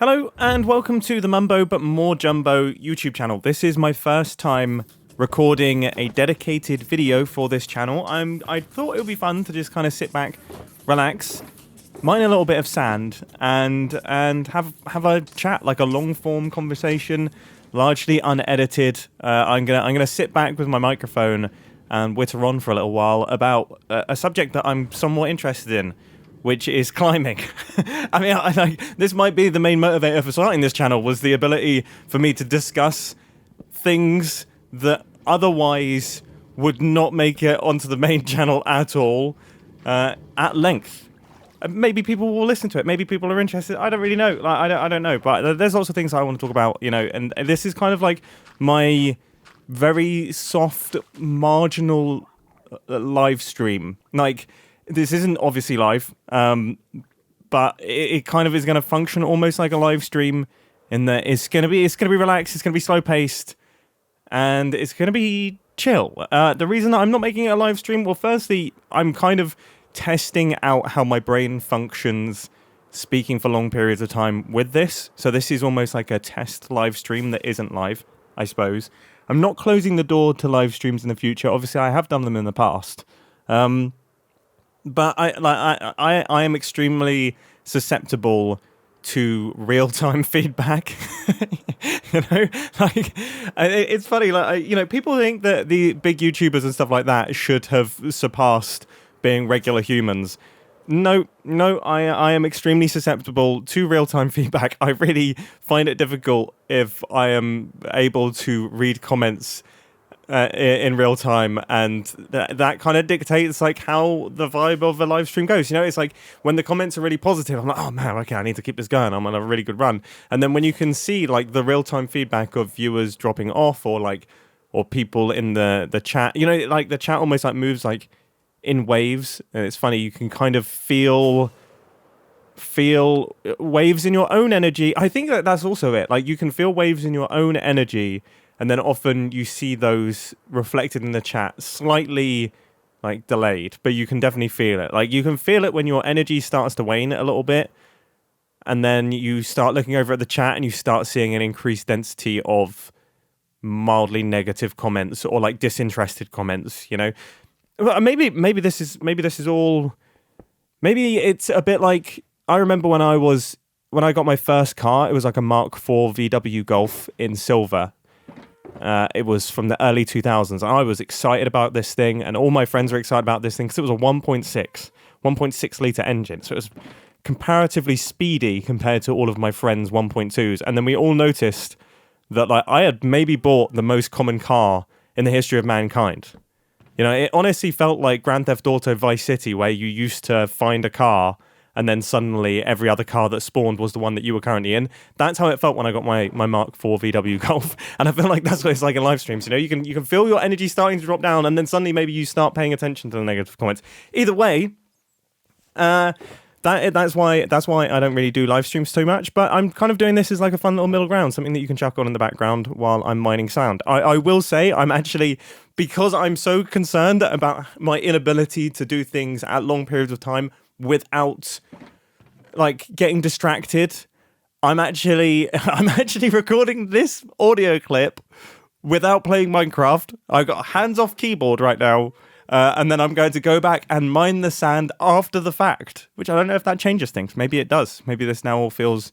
Hello and welcome to the Mumbo Jumbo YouTube channel. This is my first time recording a dedicated video for this channel. I thought it would be fun to just kind of sit back, relax, mine a little bit of sand, and have a chat, like a long form conversation, largely unedited. I'm gonna sit back with my microphone and witter on for a little while about a subject that I'm somewhat interested in, which is climbing. I mean, this might be the main motivator for starting this channel, was the ability for me to discuss things that otherwise would not make it onto the main channel at all, at length. Maybe people will listen to it. Maybe people are interested. I don't really know. I don't know. But there's lots of things I want to talk about, you know, and this is kind of like my very soft, marginal live stream. Like, this isn't obviously live, but it kind of is going to function almost like a live stream in that it's going to be relaxed, it's going to be slow paced, and it's going to be chill. The reason that I'm not making it a live stream, well, firstly, I'm kind of testing out how my brain functions speaking for long periods of time with this. So this is almost like a test live stream that isn't live, I suppose. I'm not closing the door to live streams in the future. Obviously, I have done them in the past. But I am extremely susceptible to real-time feedback. You know, like, it's funny. Like, you know, people think that the big YouTubers and stuff like that should have surpassed being regular humans. No, I am extremely susceptible to real-time feedback. I really find it difficult if I am able to read comments in real time, and that kind of dictates like how the vibe of a live stream goes. You know, it's like when the comments are really positive, I'm like, oh man, okay, I need to keep this going, I'm on a really good run. And then when you can see like the real-time feedback of viewers dropping off, or people in the chat, you know, like the chat almost like moves like in waves, and it's funny, you can kind of feel waves in your own energy. I think that's also it, like you can feel waves in your own energy. And then often you see those reflected in the chat, slightly like delayed, but you can definitely feel it. Like you can feel it when your energy starts to wane a little bit, and then you start looking over at the chat and you start seeing an increased density of mildly negative comments or like disinterested comments. You know, maybe it's a bit like, I remember when I got my first car, it was like a Mark IV VW Golf in silver. It was from the early 2000s, and I was excited about this thing, and all my friends were excited about this thing because it was a 1.6 litre engine, so it was comparatively speedy compared to all of my friends' 1.2s. And then we all noticed that like I had maybe bought the most common car in the history of mankind. You know, it honestly felt like Grand Theft Auto Vice City, where you used to find a car and then suddenly every other car that spawned was the one that you were currently in. That's how it felt when I got my Mark IV VW Golf. And I feel like that's what it's like in live streams. You know, you can feel your energy starting to drop down, and then suddenly maybe you start paying attention to the negative comments. Either way, that's why I don't really do live streams too much. But I'm kind of doing this as like a fun little middle ground, something that you can chuck on in the background while I'm mining sound. I will say I'm actually, because I'm so concerned about my inability to do things at long periods of time without like getting distracted, I'm actually recording this audio clip without playing Minecraft. I've got a hands-off keyboard right now, and then I'm going to go back and mine the sand after the fact, which I don't know if that changes things. Maybe it does. Maybe that all feels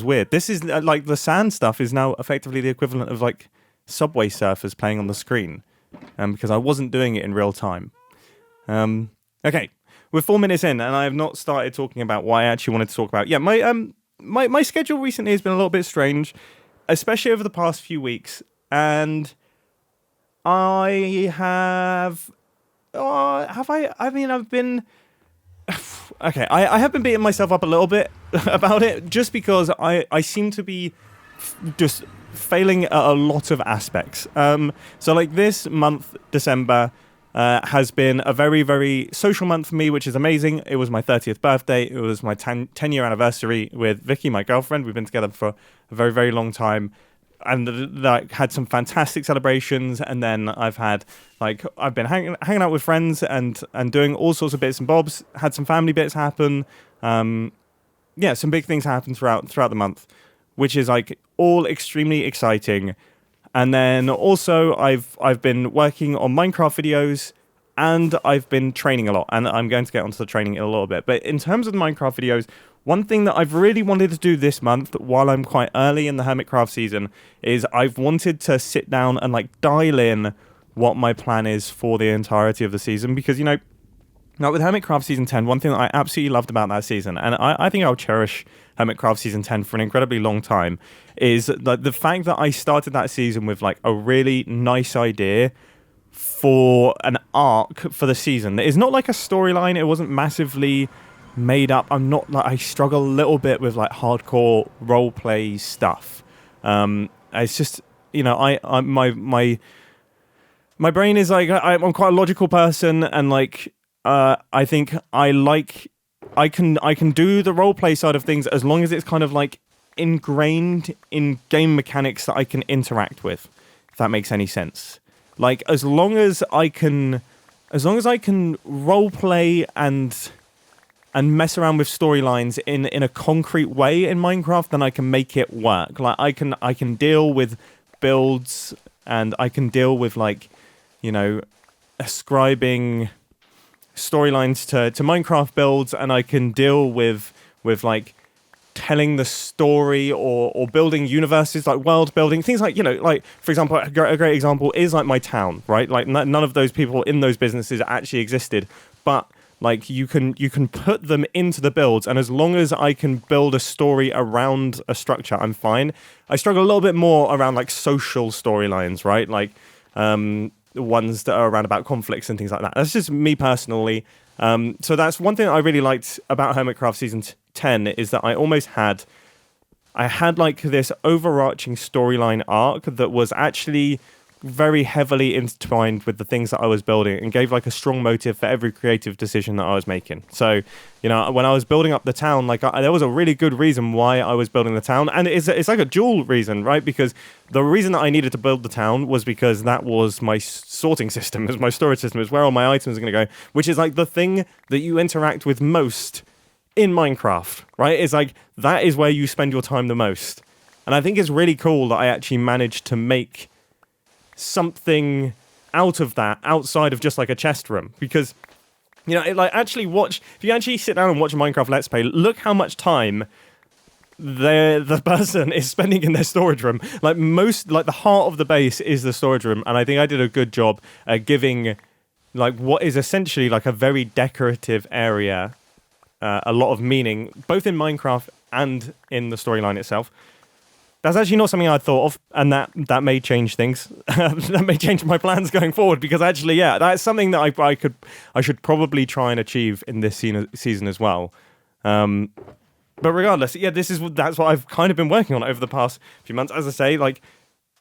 weird. This is like the sand stuff is now effectively the equivalent of like Subway Surfers playing on the screen, because I wasn't doing it in real time. Okay. We're 4 minutes in, and I have not started talking about what I actually wanted to talk about. Yeah, my schedule recently has been a little bit strange, especially over the past few weeks, and I have... I've been... Okay, I have been beating myself up a little bit about it, just because I seem to be just failing at a lot of aspects. So like this month, December, has been a very, very social month for me, which is amazing. It was my 30th birthday. It was my 10-year anniversary with Vicky, my girlfriend. We've been together for a very, very long time. And like had some fantastic celebrations. And then I've been hanging out with friends and doing all sorts of bits and bobs. Had some family bits happen. yeah, some big things happen throughout the month, which is like all extremely exciting. And then also I've been working on Minecraft videos, and I've been training a lot, and I'm going to get onto the training in a little bit. But in terms of the Minecraft videos, one thing that I've really wanted to do this month, while I'm quite early in the Hermitcraft season, is I've wanted to sit down and like dial in what my plan is for the entirety of the season. Because, you know, now with Hermitcraft Season 10, one thing that I absolutely loved about that season, and I think I'll cherish Hermitcraft Season 10 for an incredibly long time, is like the fact that I started that season with like a really nice idea for an arc for the season. It's not like a storyline. It wasn't massively made up. I'm not like, I struggle a little bit with like hardcore role play stuff. It's just, you know, my brain is like, I'm quite a logical person, and like I think I can do the role play side of things as long as it's kind of like ingrained in game mechanics that I can interact with, if that makes any sense. Like, as long as I can role play and mess around with storylines in a concrete way in Minecraft, then I can make it work. Like, I can deal with builds, and I can deal with, like, you know, ascribing storylines to Minecraft builds, and I can deal with like telling the story or building universes, like world building, things like, you know, like, for example, a great example is like my town, right? Like none of those people in those businesses actually existed, but like you can put them into the builds, and as long as I can build a story around a structure, I'm fine. I struggle a little bit more around like social storylines, right? Like the ones that are around about conflicts and things like that. That's just me personally. So that's one thing I really liked about Hermitcraft Season 10, is that I had like this overarching storyline arc that was actually very heavily intertwined with the things that I was building, and gave like a strong motive for every creative decision that I was making. So, you know, when I was building up the town, like there was a really good reason why I was building the town, and it's like a dual reason, right? Because the reason that I needed to build the town was because that was my sorting system, is my storage system, is where all my items are going to go, which is like the thing that you interact with most in Minecraft, right? It's like that is where you spend your time the most. And I think it's really cool that I actually managed to make something out of that outside of just like a chest room, because, you know, if you actually sit down and watch a Minecraft Let's Play, look how much time the person is spending in their storage room. Like the heart of the base is the storage room, and I think I did a good job giving like what is essentially like a very decorative area a lot of meaning, both in Minecraft and in the storyline itself. That's actually not something I'd thought of, and that may change things. That may change my plans going forward, because actually, yeah, that's something that I should probably try and achieve in this season as well. But regardless, yeah, that's what I've kind of been working on over the past few months. As I say, like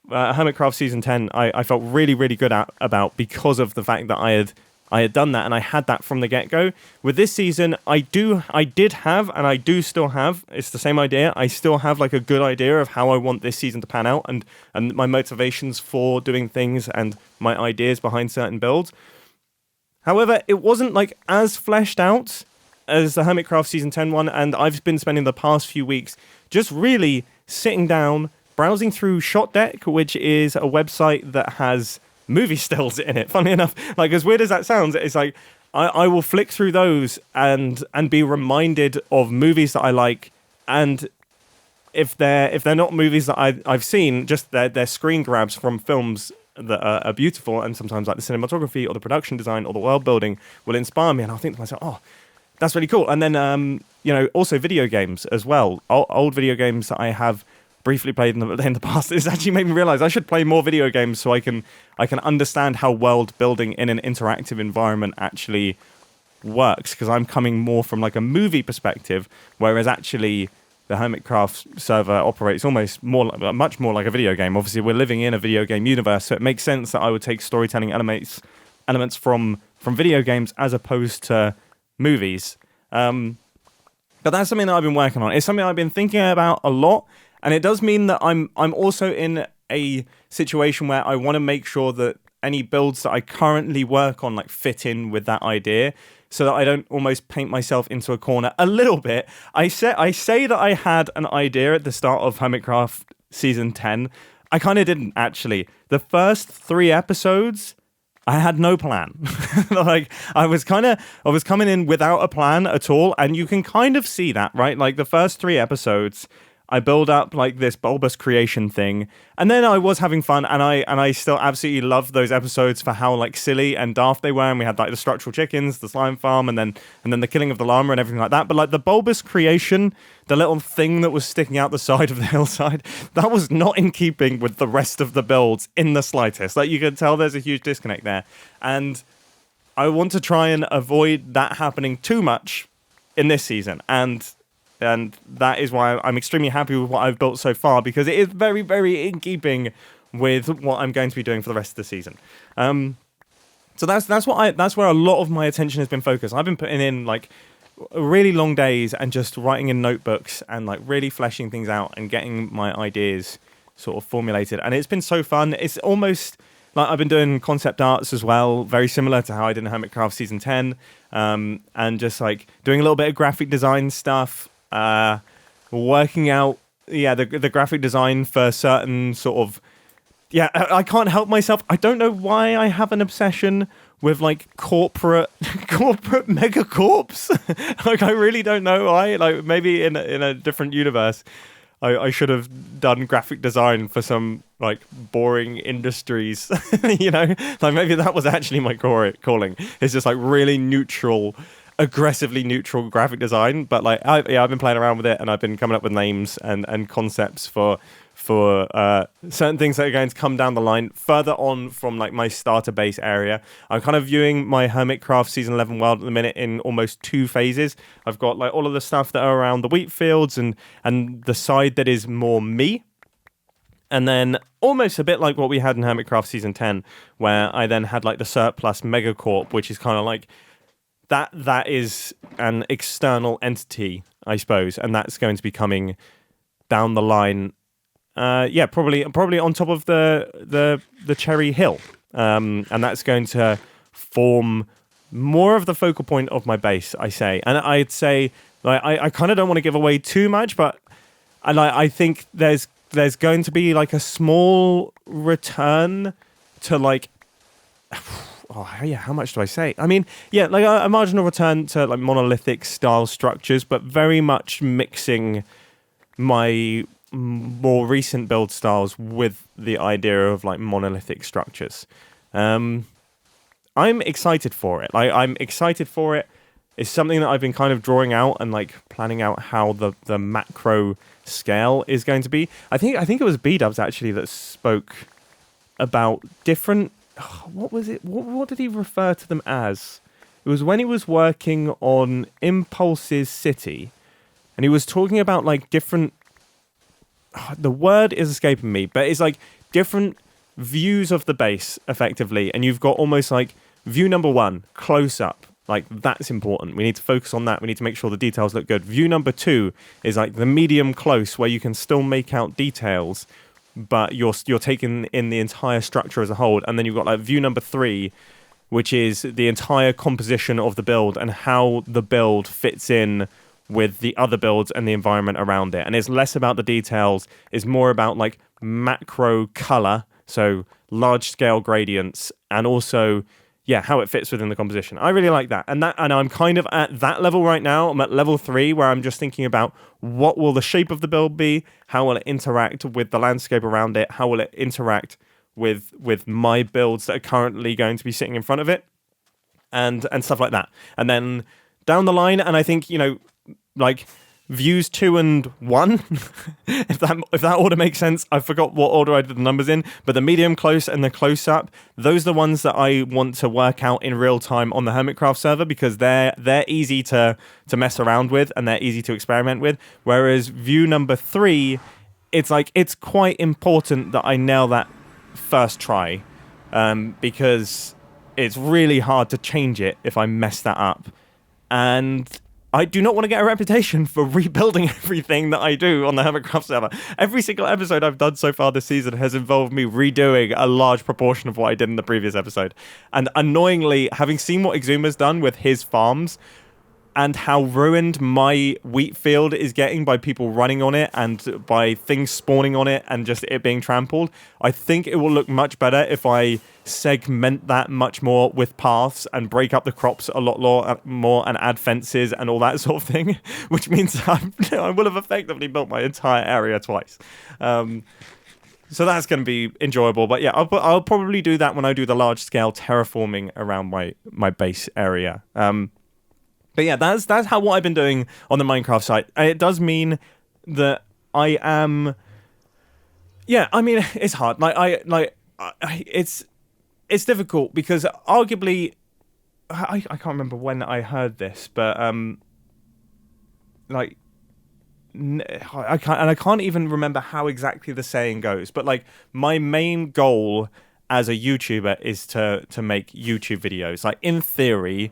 Hermitcraft Season 10, I felt really, really good about, because of the fact that I had done that, and I had that from the get-go. With this season, I did have, and I do still have, it's the same idea, I still have like a good idea of how I want this season to pan out, and my motivations for doing things, and my ideas behind certain builds. However, it wasn't like as fleshed out as the Hermitcraft Season 10 one, and I've been spending the past few weeks just really sitting down, browsing through ShotDeck, which is a website that has movie stills in it. Funny enough, like as weird as that sounds, it's like I will flick through those and be reminded of movies that I like, and if they're not movies that I've seen, just they're screen grabs from films that are beautiful, and sometimes like the cinematography or the production design or the world building will inspire me, and I'll think to myself, oh, that's really cool. And then you know, also video games as well, old video games that I have briefly played in the past. It's actually made me realize I should play more video games so I can understand how world building in an interactive environment actually works, because I'm coming more from like a movie perspective, whereas actually the Hermitcraft server operates almost much more like a video game. Obviously, we're living in a video game universe, so it makes sense that I would take storytelling elements from video games as opposed to movies. But that's something that I've been working on. It's something I've been thinking about a lot. And it does mean that I'm also in a situation where I want to make sure that any builds that I currently work on like fit in with that idea. so that I don't almost paint myself into a corner a little bit. I say that I had an idea at the start of Hermitcraft season 10. I kind of didn't, actually. The first 3 episodes, I had no plan. Like, I was coming in without a plan at all, and you can kind of see that, right? Like, the first 3 episodes, I build up like this bulbous creation thing, and then I was having fun, and I still absolutely loved those episodes for how like silly and daft they were, and we had like the structural chickens, the slime farm, and then the killing of the llama and everything like that. But like the bulbous creation, the little thing that was sticking out the side of the hillside, that was not in keeping with the rest of the builds in the slightest. Like, you could tell there's a huge disconnect there, and I want to try and avoid that happening too much in this season, and that is why I'm extremely happy with what I've built so far, because it is very, very in keeping with what I'm going to be doing for the rest of the season. So that's where a lot of my attention has been focused. I've been putting in like really long days and just writing in notebooks and like really fleshing things out and getting my ideas sort of formulated. And it's been so fun. It's almost like I've been doing concept arts as well, very similar to how I did in Hermitcraft season 10, and just like doing a little bit of graphic design stuff. Working out, the graphic design for certain sort of, I can't help myself. I don't know why I have an obsession with like corporate megacorps. Like, I really don't know why. Like, maybe in a different universe, I should have done graphic design for some like boring industries. You know, like maybe that was actually my calling. It's just like really neutral, aggressively neutral graphic design. But like I've been playing around with it, and I've been coming up with names and concepts for certain things that are going to come down the line further on from like my starter base area. I'm kind of viewing my Hermitcraft season 11 world at the minute in almost 2 phases. I've got like all of the stuff that are around the wheat fields and the side that is more me. And then almost a bit like what we had in Hermitcraft season 10, where I then had like the surplus megacorp, which is kind of like that is an external entity, I suppose, and that's going to be coming down the line. Probably on top of the Cherry Hill, and that's going to form more of the focal point of my base, I say. And I'd say, like, I kind of don't want to give away too much, but I think there's going to be like a small return to like. How much do I say? I mean, like a marginal return to like monolithic style structures, but very much mixing my more recent build styles with the idea of like monolithic structures. I'm excited for it. Like, I'm excited for it. It's something that I've been kind of drawing out and like planning out how the macro scale is going to be. I think it was B-Dubs actually that spoke about different. What was it? What did he refer to them as? It was when he was working on Impulse's City, and he was talking about like different. The word is escaping me, but it's like different views of the base, effectively, and you've got almost like view number 1, close up. Like, that's important. We need to focus on that. We need to make sure the details look good. View number 2 is like the medium close, where you can still make out details, but you're taking in the entire structure as a whole. And then you've got like view number 3, which is the entire composition of the build and how the build fits in with the other builds and the environment around it. And it's less about the details, it's more about like macro color, so large scale gradients, and also how it fits within the composition. I really like that. And I'm kind of at that level right now. I'm at level 3, where I'm just thinking about what will the shape of the build be, how will it interact with the landscape around it, how will it interact with my builds that are currently going to be sitting in front of it, and stuff like that. And then down the line, and I think, like views 2 and 1, if that order makes sense. I forgot what order I did the numbers in, but the medium close and the close up, those are the ones that I want to work out in real time on the Hermitcraft server, because they're easy to mess around with and they're easy to experiment with. Whereas view number 3, it's quite important that I nail that first try, because it's really hard to change it if I mess that up. And I do not want to get a reputation for rebuilding everything that I do on the Hermitcraft server. Every single episode I've done so far this season has involved me redoing a large proportion of what I did in the previous episode. And annoyingly, having seen what Exuma's done with his farms, and how ruined my wheat field is getting by people running on it and by things spawning on it and just it being trampled, I think it will look much better if I segment that much more with paths and break up the crops a lot more and add fences and all that sort of thing, which means I will have effectively built my entire area twice. So that's going to be enjoyable. But yeah, I'll probably do that when I do the large-scale terraforming around my base area. But yeah, that's how what I've been doing on the Minecraft site. And it does mean that I am. Yeah, I mean it's hard. It's difficult because arguably, I can't remember when I heard this, but I can't even remember how exactly the saying goes. But like my main goal as a YouTuber is to make YouTube videos. Like in theory.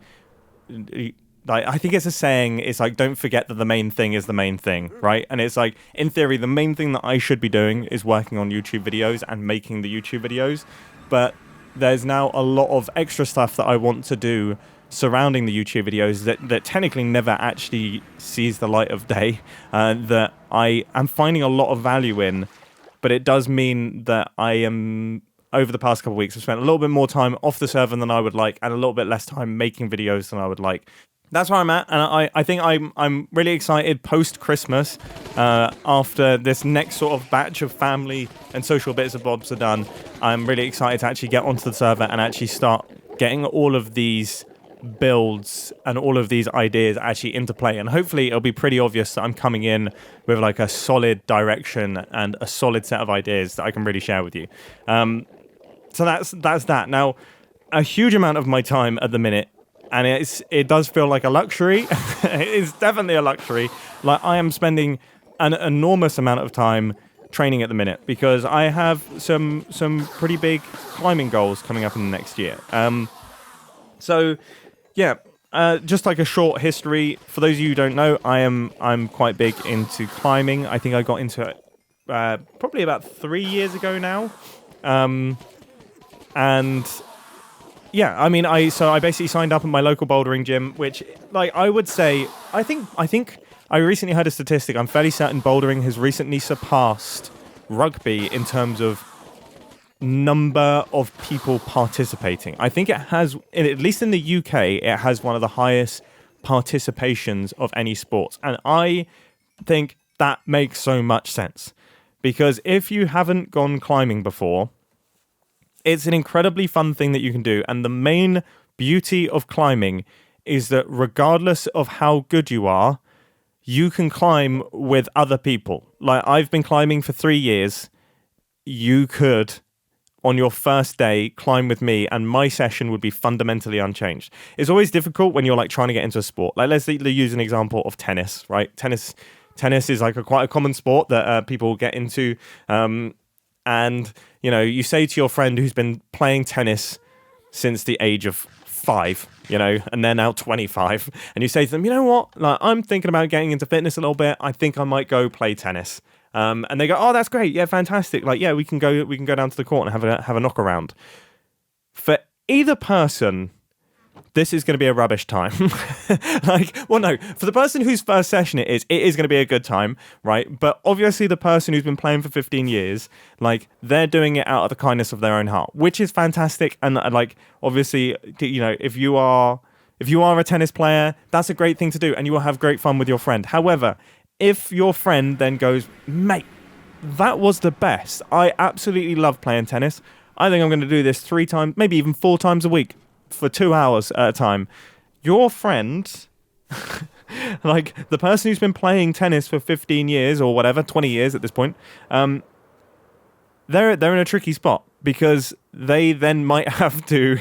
Like, I think it's a saying, it's like, don't forget that the main thing is the main thing, right? And it's like, in theory, the main thing that I should be doing is working on YouTube videos and making the YouTube videos. But there's now a lot of extra stuff that I want to do surrounding the YouTube videos that technically never actually sees the light of day, that I am finding a lot of value in. But it does mean that I am... Over the past couple of weeks, I've spent a little bit more time off the server than I would like and a little bit less time making videos than I would like. That's where I'm at, and I think I'm really excited post-Christmas, after this next sort of batch of family and social bits and bobs are done. I'm really excited to actually get onto the server and actually start getting all of these builds and all of these ideas actually into play. And hopefully it'll be pretty obvious that I'm coming in with like a solid direction and a solid set of ideas that I can really share with you. So that's that. Now, a huge amount of my time at the minute, and it does feel like a luxury. It's definitely a luxury. Like I am spending an enormous amount of time training at the minute because I have some pretty big climbing goals coming up in the next year. So yeah, just like a short history for those of you who don't know, I'm quite big into climbing. I think I got into it probably about 3 years ago now. And yeah, I mean, I basically signed up at my local bouldering gym, which, like, I would say, I think I recently heard a statistic. I'm fairly certain bouldering has recently surpassed rugby in terms of number of people participating. I think it has, at least in the UK, it has one of the highest participations of any sport, and I think that makes so much sense because if you haven't gone climbing before, it's an incredibly fun thing that you can do. And the main beauty of climbing is that regardless of how good you are, you can climb with other people. Like I've been climbing for 3 years. You could, on your first day, climb with me and my session would be fundamentally unchanged. It's always difficult when you're like trying to get into a sport. Like let's use an example of tennis, right? Tennis is like quite a common sport that people get into. And, you know, you say to your friend who's been playing tennis since the age of 5, you know, and they're now 25, and you say to them, you know what, like, I'm thinking about getting into fitness a little bit. I think I might go play tennis. And they go, oh, that's great. Yeah, fantastic. Like, yeah, we can go down to the court and have a knock around. For either person, this is going to be a rubbish time. No, for the person whose first session it is going to be a good time, right? But obviously the person who's been playing for 15 years, like, they're doing it out of the kindness of their own heart, which is fantastic. And like, obviously, you know, if you are a tennis player, that's a great thing to do and you will have great fun with your friend. However, if your friend then goes, mate, that was the best. I absolutely love playing tennis. I think I'm going to do this 3 times, maybe even 4 times a week, for 2 hours at a time. Your friend, like the person who's been playing tennis for 15 years or whatever, 20 years at this point, they're in a tricky spot because they then might have to,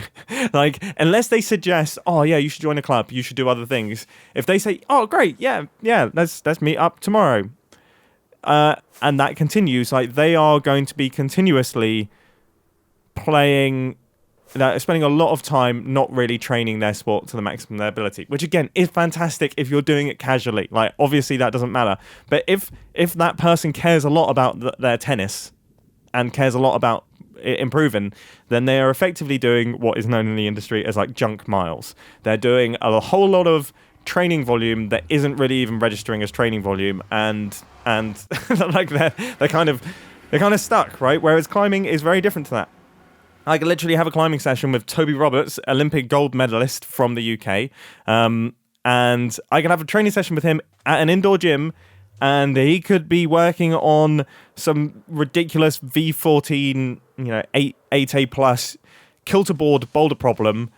like, unless they suggest, oh yeah, you should join a club, you should do other things. If they say, oh great, yeah, let's meet up tomorrow, and that continues, like they are going to be continuously playing that are spending a lot of time not really training their sport to the maximum of their ability, which again is fantastic if you're doing it casually. Like, obviously that doesn't matter, but if that person cares a lot about their tennis and cares a lot about improving, then they are effectively doing what is known in the industry as like junk miles. They're doing a whole lot of training volume that isn't really even registering as training volume, and like they're kind of stuck, right? Whereas climbing is very different to that. I could literally have a climbing session with Toby Roberts, Olympic gold medalist from the UK, and I can have a training session with him at an indoor gym, and he could be working on some ridiculous V14, 8A plus kilterboard boulder problem,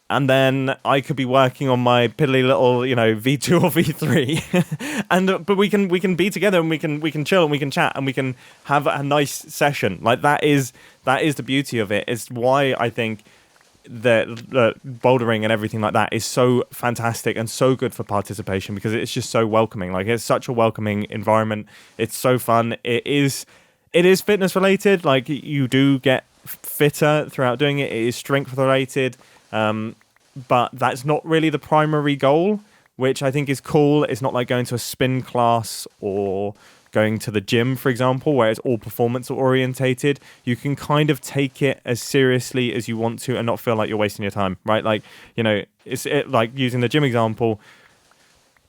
and then I could be working on my piddly little, V2 or V3, and but we can be together and we can chill and we can chat and we can have a nice session. Like that is the beauty of it. It's why I think that bouldering and everything like that is so fantastic and so good for participation, because it's just so welcoming. Like, it's such a welcoming environment. It's so fun. It is fitness related. Like, you do get fitter throughout doing it. It is strength related. But that's not really the primary goal, which I think is cool. It's not like going to a spin class or going to the gym, for example, where it's all performance orientated. You can kind of take it as seriously as you want to and not feel like you're wasting your time, right? Like, like using the gym example,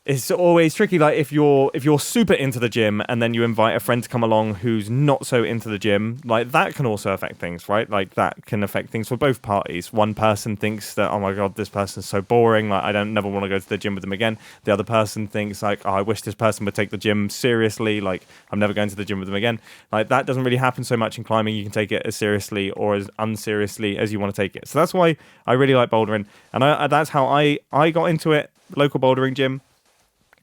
it's always tricky. Like, if you're super into the gym and then you invite a friend to come along who's not so into the gym, like that can also affect things, right? Like, that can affect things for both parties. One person thinks that, oh my god, this person's so boring, like I don't never want to go to the gym with them again. The other person thinks like, oh, I wish this person would take the gym seriously, like I'm never going to the gym with them again. Like, that doesn't really happen so much in climbing. You can take it as seriously or as unseriously as you want to take it. So that's why I really like bouldering, and that's how I got into it. Local bouldering gym.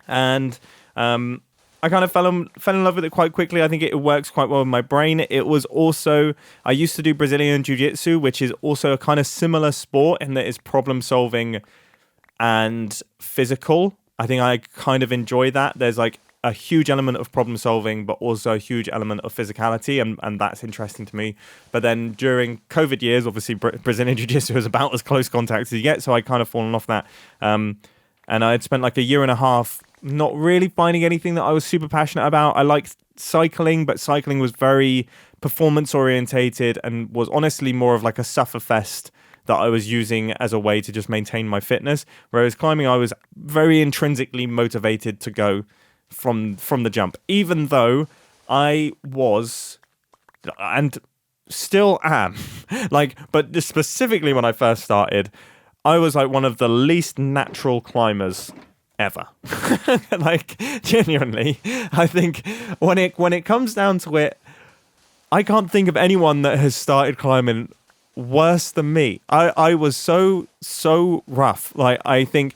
And I kind of fell in love with it quite quickly. I think it works quite well with my brain. It was also, I used to do Brazilian Jiu-Jitsu, which is also a kind of similar sport in that it's problem solving and physical. I think I kind of enjoy that. There's like a huge element of problem solving, but also a huge element of physicality, and that's interesting to me. But then during COVID years, obviously Brazilian Jiu-Jitsu is about as close contact as you get, so I kind of fallen off that. And I'd spent like a year and a half not really finding anything that I was super passionate about. I liked cycling, but cycling was very performance orientated and was honestly more of like a sufferfest that I was using as a way to just maintain my fitness. Whereas climbing, I was very intrinsically motivated to go from the jump, even though I was, and still am, like, but specifically when I first started, I was like one of the least natural climbers ever. Like, genuinely, I think when it comes down to it, I can't think of anyone that has started climbing worse than me. I was so rough. Like, I think,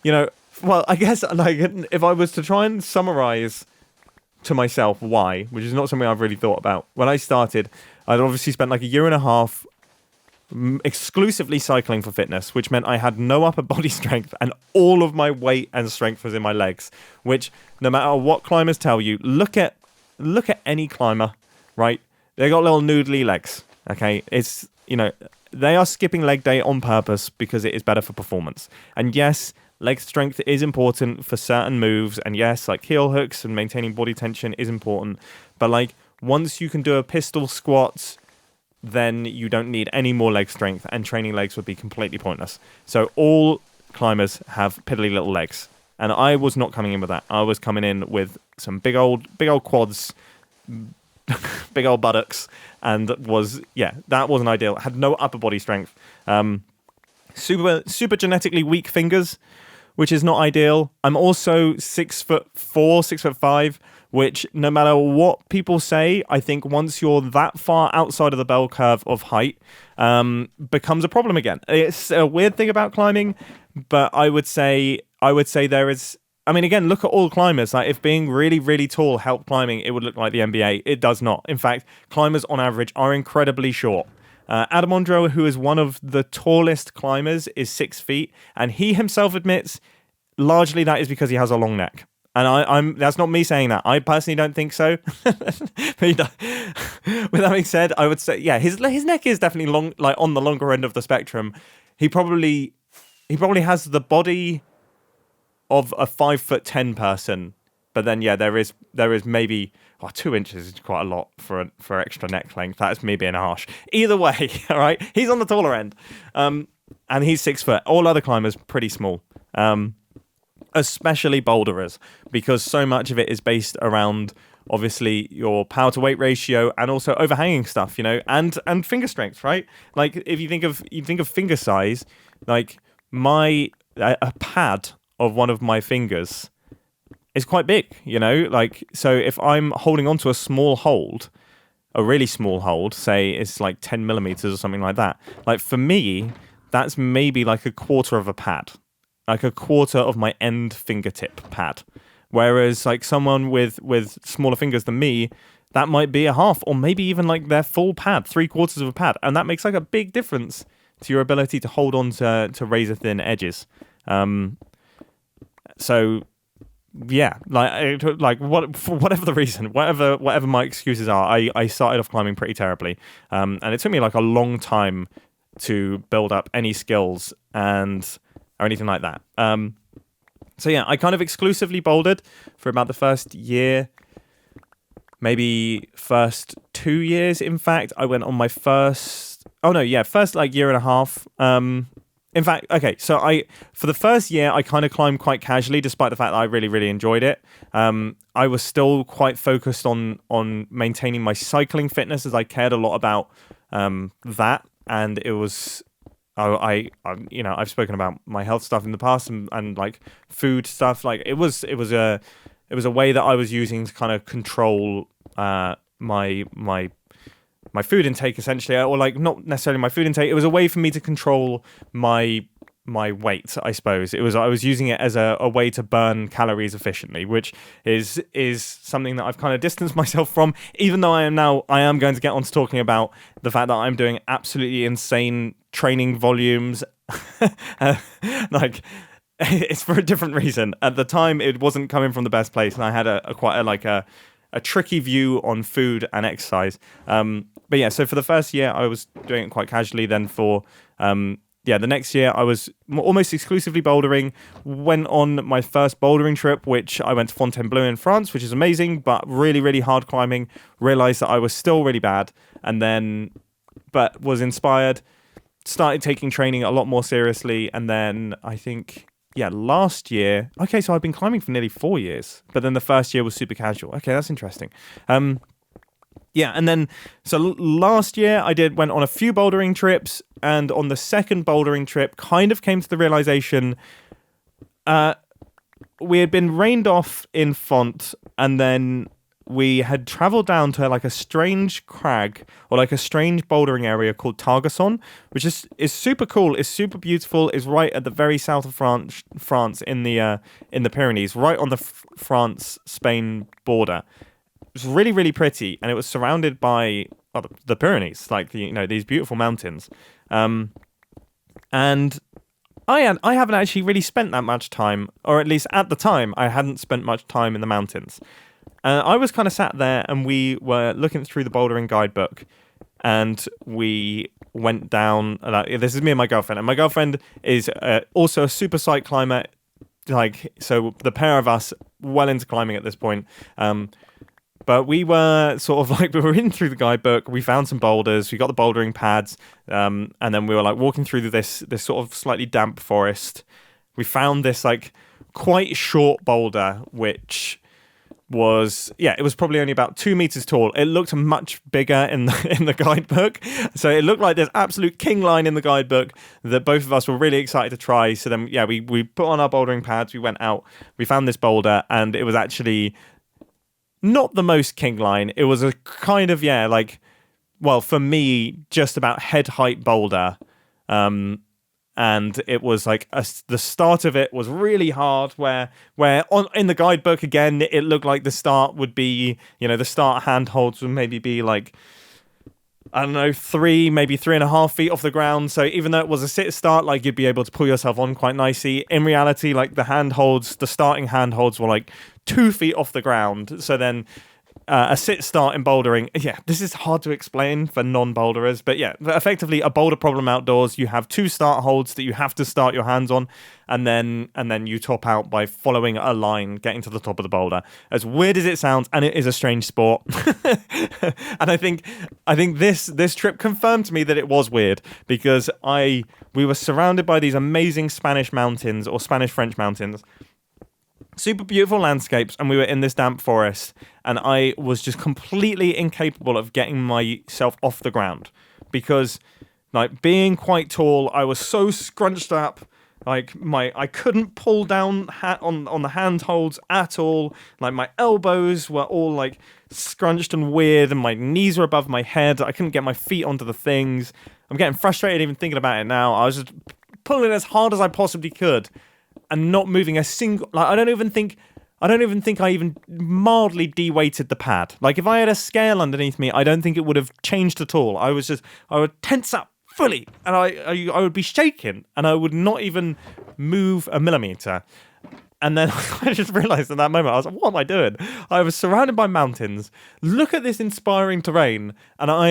well, I guess, like, if I was to try and summarize to myself why, which is not something I've really thought about, when I started, I'd obviously spent like a year and a half exclusively cycling for fitness, which meant I had no upper body strength and all of my weight and strength was in my legs, which no matter what climbers tell you, look at any climber, right? They got little noodly legs, okay? It's, they are skipping leg day on purpose because it is better for performance. And yes, leg strength is important for certain moves, and yes, like heel hooks and maintaining body tension is important, but like once you can do a pistol squat, then you don't need any more leg strength, and training legs would be completely pointless. So all climbers have piddly little legs, and I was not coming in with that. I was coming in with some big old quads, big old buttocks, and that wasn't ideal. I had no upper body strength. Super genetically weak fingers, which is not ideal. I'm also 6'4", 6'5", which no matter what people say, I think once you're that far outside of the bell curve of height, becomes a problem again. It's a weird thing about climbing, but I would say there is, I mean, again, look at all climbers. Like, if being really, really tall helped climbing, it would look like the NBA. It does not. In fact, climbers on average are incredibly short. Adam Ondro, who is one of the tallest climbers, is 6 feet, and he himself admits largely that is because he has a long neck. And I'm that's not me saying that. I personally don't think so. With that being said, I would say, yeah, his neck is definitely long, like on the longer end of the spectrum. He probably has the body of a 5'10" person, but then yeah, there is maybe 2 inches is quite a lot for extra neck length. That's me being harsh. Either way, all right, he's on the taller end, and he's 6 foot. All other climbers pretty small, especially boulderers, because so much of it is based around obviously your power to weight ratio and also overhanging stuff, and finger strength, right? Like if you think of finger size, like a pad of one of my fingers is quite big, like, so if I'm holding onto a small hold, a really small hold, say it's like 10 millimeters or something like that, like for me, that's maybe like a quarter of a pad, like a quarter of my end fingertip pad. Whereas like someone with smaller fingers than me, that might be a half or maybe even like their full pad, 3/4 of a pad. And that makes like a big difference to your ability to hold on to razor thin edges. So yeah, for whatever the reason, whatever my excuses are, I started off climbing pretty terribly. And it took me like a long time to build up any skills or anything like that. So yeah, I kind of exclusively bouldered for about the first year, maybe first 2 years. In fact, I went on my first like year and a half. In fact, okay, so for the first year, I kind of climbed quite casually, despite the fact that I really, really enjoyed it. I was still quite focused on maintaining my cycling fitness, as I cared a lot about that, and it was. I've spoken about my health stuff in the past and like food stuff. Like it was a way that I was using to kind of control my food intake, essentially, or like not necessarily my food intake. It was a way for me to control my weight, I suppose. I was using it as a way to burn calories efficiently, which is something that I've kind of distanced myself from, even though I am going to get on to talking about the fact that I'm doing absolutely insane training volumes. Like it's for a different reason. At the time, it wasn't coming from the best place, and I had a tricky view on food and exercise. But yeah, so for the first year, I was doing it quite casually. Then for the next year, I was almost exclusively bouldering. Went on my first bouldering trip, which I went to Fontainebleau in France, which is amazing, but really, really hard climbing. Realized that I was still really bad, but was inspired. Started taking training a lot more seriously, and then I think, last year. Okay, so I've been climbing for nearly 4 years, but then the first year was super casual. Okay, that's interesting. And then so last year I went on a few bouldering trips, and on the second bouldering trip, kind of came to the realization we had been rained off in Font, and then we had traveled down to like a strange crag or like a strange bouldering area called Targasson, which is super cool. It's super beautiful. It's right at the very south of France in the Pyrenees, right on the France-Spain border. It was really, really pretty, and it was surrounded by the Pyrenees, like these beautiful mountains. And I haven't actually really spent that much time, or at least at the time, I hadn't spent much time in the mountains. I was kind of sat there, and we were looking through the bouldering guidebook, and we went down. This is me and my girlfriend, and my girlfriend is also a super sight climber. So the pair of us well into climbing at this point. But we were sort of like, we were in through the guidebook. We found some boulders. We got the bouldering pads, and then we were like walking through this sort of slightly damp forest. We found this like quite short boulder, which was it was probably only about 2 meters tall. It looked much bigger in the guidebook, so it looked like this absolute king line in the guidebook that both of us were really excited to try. So then we put on our bouldering pads, we went out, we found this boulder, and it was actually not the most king line. It was a kind of for me, just about head height boulder. And it was like the start of it was really hard, where in the guidebook again, it looked like the start would be, the start handholds would maybe be like, I don't know, 3.5 feet off the ground. So even though it was a sit start, like you'd be able to pull yourself on quite nicely. In reality, like the starting handholds were like 2 feet off the ground. So then a sit start in bouldering. Yeah, this is hard to explain for non-boulderers, but yeah, effectively a boulder problem outdoors. You have 2 start holds that you have to start your hands on, and then you top out by following a line, getting to the top of the boulder. As weird as it sounds, and it is a strange sport. And I think this trip confirmed to me that it was weird, because we were surrounded by these amazing Spanish mountains, or Spanish-French mountains. Super beautiful landscapes, and we were in this damp forest, and I was just completely incapable of getting myself off the ground, because like being quite tall, I was so scrunched up, like I couldn't pull down on the handholds at all. Like my elbows were all like scrunched and weird, and my knees were above my head. I couldn't get my feet onto the things. I'm getting frustrated even thinking about it now. I was just pulling as hard as I possibly could, and not moving a single. Like I don't even think I even mildly de-weighted the pad. Like if I had a scale underneath me, I don't think it would have changed at all. I would tense up fully, and I would be shaking, and I would not even move a millimeter. And then I just realized in that moment, I was like, what am I doing? I was surrounded by mountains. Look at this inspiring terrain, and I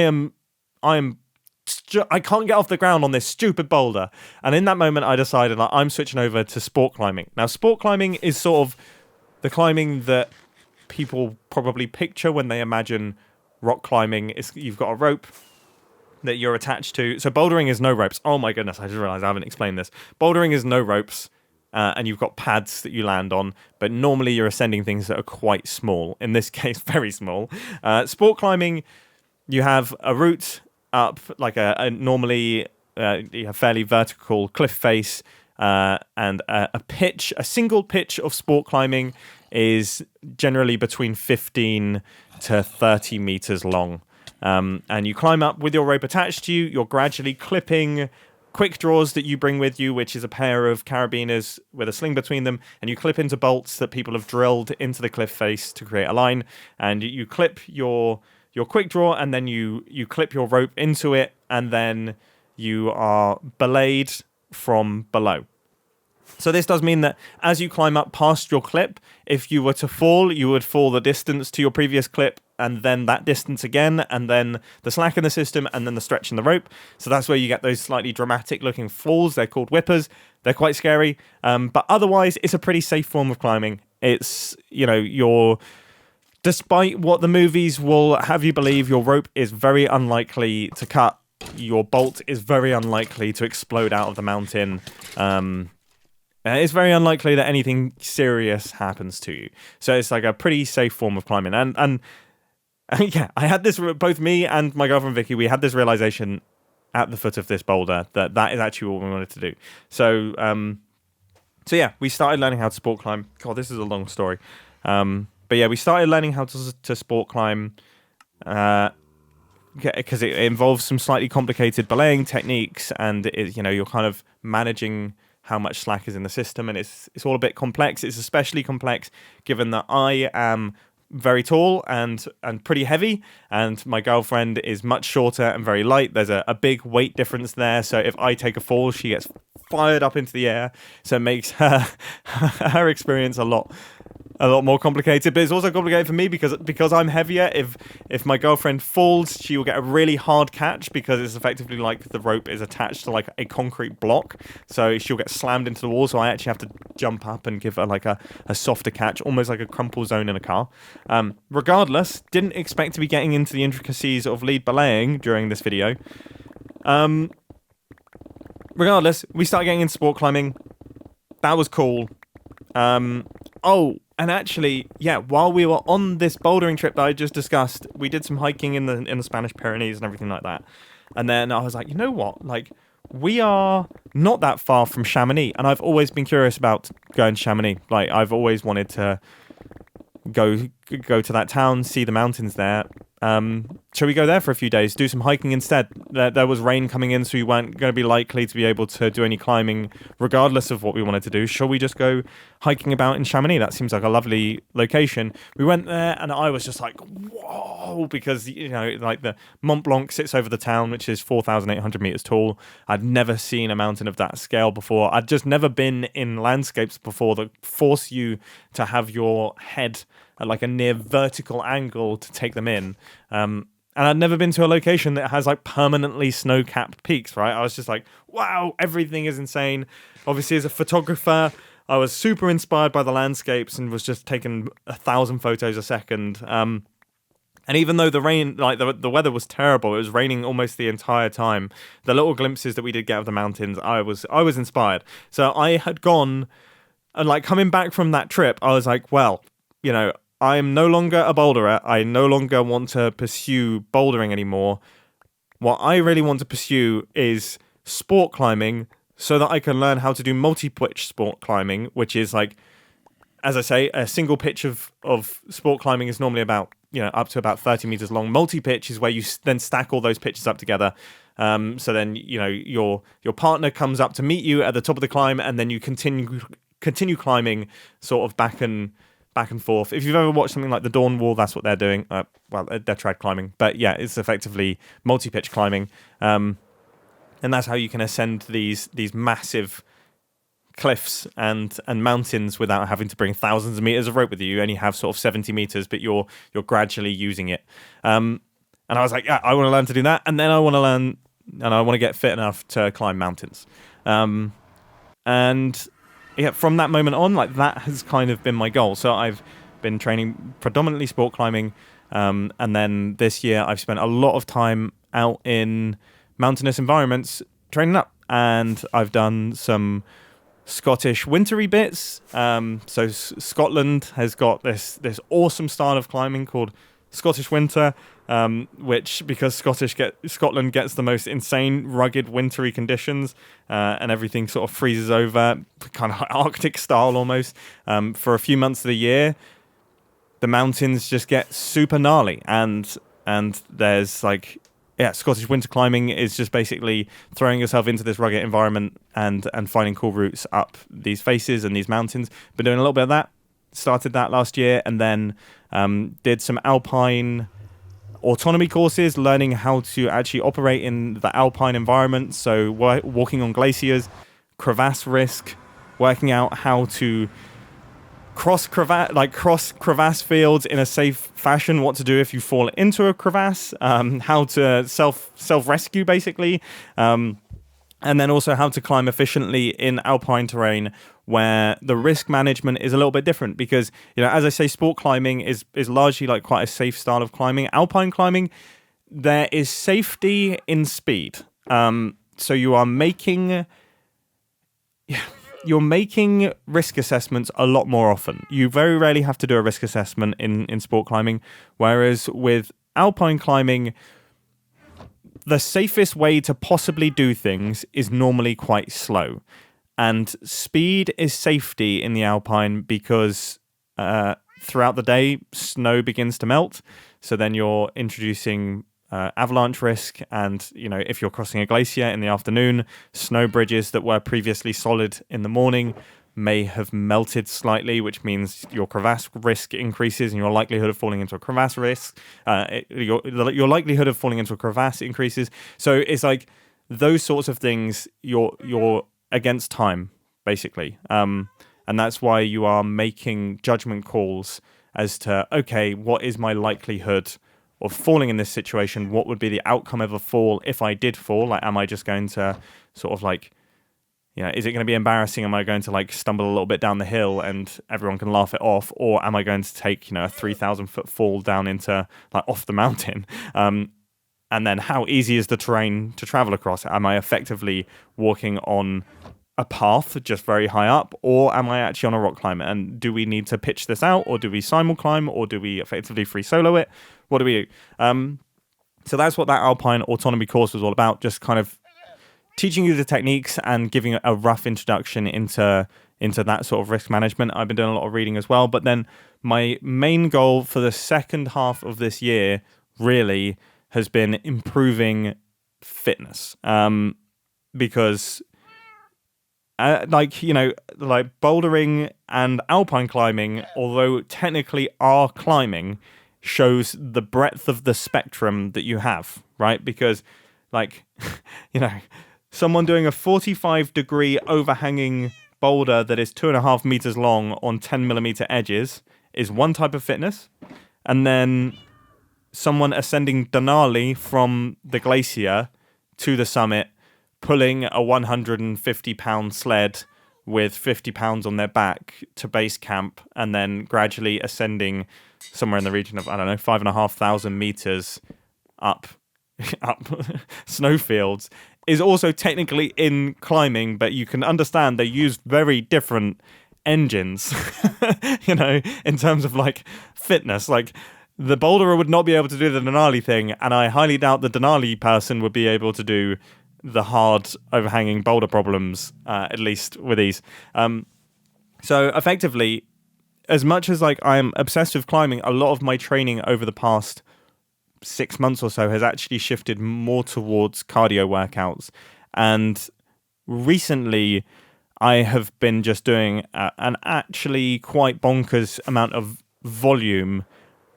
can't get off the ground on this stupid boulder. And in that moment, I decided I'm switching over to sport climbing. Now, sport climbing is sort of the climbing that people probably picture when they imagine rock climbing. You've got a rope that you're attached to. So bouldering is no ropes. Oh my goodness, I just realized I haven't explained this. Bouldering is no ropes, and you've got pads that you land on, but normally you're ascending things that are quite small. In this case, very small. Sport climbing, you have a route up, like normally you have fairly vertical cliff face, and a single pitch of sport climbing is generally between 15 to 30 meters long. And you climb up with your rope attached to you. You're gradually clipping quick draws that you bring with you, which is a pair of carabiners with a sling between them, and you clip into bolts that people have drilled into the cliff face to create a line, and you clip your quick draw, and then you clip your rope into it, and then you are belayed from below. So this does mean that as you climb up past your clip, if you were to fall, you would fall the distance to your previous clip, and then that distance again, and then the slack in the system, and then the stretch in the rope. So that's where you get those slightly dramatic looking falls. They're called whippers. They're quite scary. But otherwise, it's a pretty safe form of climbing. It's, despite what the movies will have you believe, your rope is very unlikely to cut. Your bolt is very unlikely to explode out of the mountain. It's very unlikely that anything serious happens to you. So it's like a pretty safe form of climbing. And yeah, I had this, both me and my girlfriend Vicky, we had this realization at the foot of this boulder that is actually what we wanted to do. So yeah, we started learning how to sport climb. God, this is a long story. But yeah, we started learning how to sport climb because it involves some slightly complicated belaying techniques, and you're kind of managing how much slack is in the system, and it's all a bit complex. It's especially complex given that I am very tall and pretty heavy, and my girlfriend is much shorter and very light. There's a big weight difference there, so if I take a fall, she gets fired up into the air, so it makes her experience a lot more complicated. But it's also complicated for me because I'm heavier. If my girlfriend falls, she will get a really hard catch, because it's effectively like the rope is attached to like a concrete block, so she'll get slammed into the wall. So I actually have to jump up and give her like a softer catch, almost like a crumple zone in a car. Regardless, didn't expect to be getting into the intricacies of lead belaying during this video. Regardless, we started getting into sport climbing. That was cool. And actually, yeah, while we were on this bouldering trip that I just discussed, we did some hiking in the Spanish Pyrenees and everything like that. And then I was like, you know what? Like, we are not that far from Chamonix, and I've always been curious about going to Chamonix. Like, I've always wanted to go to that town, see the mountains there. And shall we go there for a few days, do some hiking instead? There was rain coming in, so we weren't going to be likely to be able to do any climbing regardless of what we wanted to do. Shall we just go hiking about in Chamonix? That seems like a lovely location. We went there and I was just like, whoa, because, like the Mont Blanc sits over the town, which is 4,800 meters tall. I'd never seen a mountain of that scale before. I'd just never been in landscapes before that force you to have your head at like a near vertical angle to take them in. And I'd never been to a location that has like permanently snow-capped peaks, right? I was just like, wow, everything is insane. Obviously, as a photographer, I was super inspired by the landscapes and was just taking 1,000 photos a second. And even though the rain, like the weather was terrible, it was raining almost the entire time. The little glimpses that we did get of the mountains, I was inspired. So I had gone, and like coming back from that trip, I was like, well, I am no longer a boulderer. I no longer want to pursue bouldering anymore. What I really want to pursue is sport climbing so that I can learn how to do multi-pitch sport climbing, which is like, as I say, a single pitch of sport climbing is normally about, up to about 30 meters long. Multi-pitch is where you then stack all those pitches up together. So then, your partner comes up to meet you at the top of the climb, and then you continue climbing sort of back and forth. If you've ever watched something like the Dawn Wall, that's what they're doing. They're trad climbing, but yeah, it's effectively multi-pitch climbing, and that's how you can ascend these massive cliffs and mountains without having to bring thousands of meters of rope with you. You only have sort of 70 meters, but you're gradually using it. And I was like, yeah, I want to learn to do that, and then I want to learn, and I want to get fit enough to climb mountains. And yeah, from that moment on, like that has kind of been my goal. So I've been training predominantly sport climbing, and then this year I've spent a lot of time out in mountainous environments training up, and I've done some Scottish wintry bits. So Scotland has got this awesome style of climbing called Scottish winter, which, because Scotland gets the most insane, rugged, wintry conditions, and everything sort of freezes over, kind of Arctic style almost. For a few months of the year, the mountains just get super gnarly, and there's like, Scottish winter climbing is just basically throwing yourself into this rugged environment and finding cool routes up these faces and these mountains. Been doing a little bit of that. Started that last year, and then did some Alpine autonomy courses, learning how to actually operate in the Alpine environment. So walking on glaciers, crevasse risk, working out how to cross crevasse fields in a safe fashion, what to do if you fall into a crevasse, how to self rescue basically, and then also how to climb efficiently in Alpine terrain where the risk management is a little bit different, because as I say, sport climbing is largely like quite a safe style of climbing. Alpine climbing, there is safety in speed, so you're making risk assessments a lot more often. You very rarely have to do a risk assessment in sport climbing, whereas with Alpine climbing, the safest way to possibly do things is normally quite slow. And speed is safety in the Alpine because throughout the day, snow begins to melt. So then you're introducing avalanche risk. And, if you're crossing a glacier in the afternoon, snow bridges that were previously solid in the morning may have melted slightly, which means your crevasse risk increases and your likelihood of falling into a crevasse your likelihood of falling into a crevasse increases. So it's like those sorts of things, you're against time, basically. And that's why you are making judgment calls as to, okay, what is my likelihood of falling in this situation? What would be the outcome of a fall if I did fall? Like, am I just going to sort of like, is it going to be embarrassing? Am I going to like stumble a little bit down the hill and everyone can laugh it off? Or am I going to take, a 3,000 foot fall down into like off the mountain? And then how easy is the terrain to travel across? Am I effectively walking on a path just very high up, or am I actually on a rock climb? And do we need to pitch this out, or do we simul climb, or do we effectively free solo it? What do we do? So that's what that Alpine autonomy course was all about, just kind of teaching you the techniques and giving a rough introduction into that sort of risk management. I've been doing a lot of reading as well, but then my main goal for the second half of this year really has been improving fitness. Because like bouldering and alpine climbing, although technically are climbing, shows the breadth of the spectrum that you have, right? Because someone doing a 45-degree overhanging boulder that is 2.5 meters long on 10mm edges is one type of fitness, and then someone ascending Denali from the glacier to the summit, pulling a 150-pound sled with 50 pounds on their back to base camp, and then gradually ascending somewhere in the region of, 5,500 meters up snowfields, is also technically in climbing, but you can understand they use very different engines, in terms of fitness. The boulderer would not be able to do the Denali thing, and I highly doubt the Denali person would be able to do the hard overhanging boulder problems, at least with ease. So effectively, as much as I'm obsessed with climbing, a lot of my training over the past 6 months or so has actually shifted more towards cardio workouts. And recently I have been just doing an actually quite bonkers amount of volume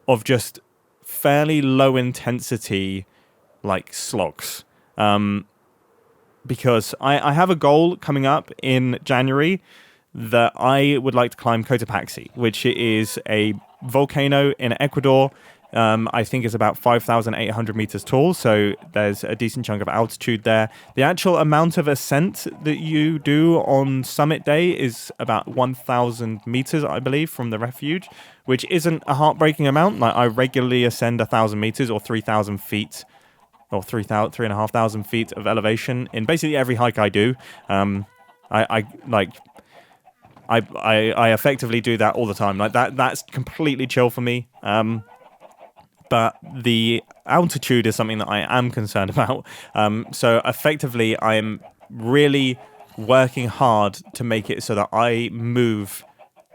of just fairly low intensity slogs. Because I have a goal coming up in January that I would like to climb Cotopaxi, which is a volcano in Ecuador. I think it's about 5,800 meters tall, so there's a decent chunk of altitude there. The actual amount of ascent that you do on summit day is about 1,000 meters, I believe, from the refuge, which isn't a heartbreaking amount. I regularly ascend 1,000 meters or 3,000 feet, or 3,500 feet of elevation in basically every hike I do. I effectively do that all the time. That's completely chill for me. But the altitude is something that I am concerned about. So effectively, I'm really working hard to make it so that I move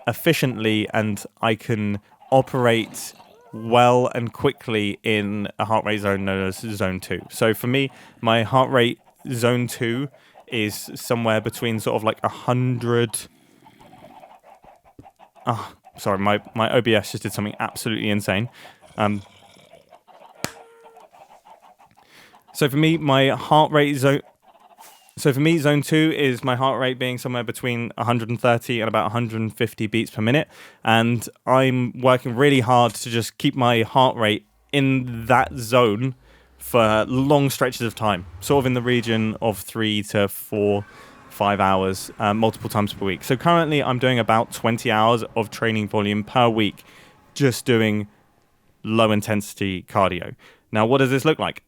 efficiently and I can operate well and quickly in a heart rate zone known as zone 2. So for me, my heart rate zone 2 is somewhere between sort of 100... sorry, my OBS just did something absolutely insane. So for me, zone 2 is my heart rate being somewhere between 130 and about 150 beats per minute. And I'm working really hard to just keep my heart rate in that zone for long stretches of time, sort of in the region of 3 to 4, 5 hours, multiple times per week. So currently I'm doing about 20 hours of training volume per week, just doing low intensity cardio. Now, what does this look like?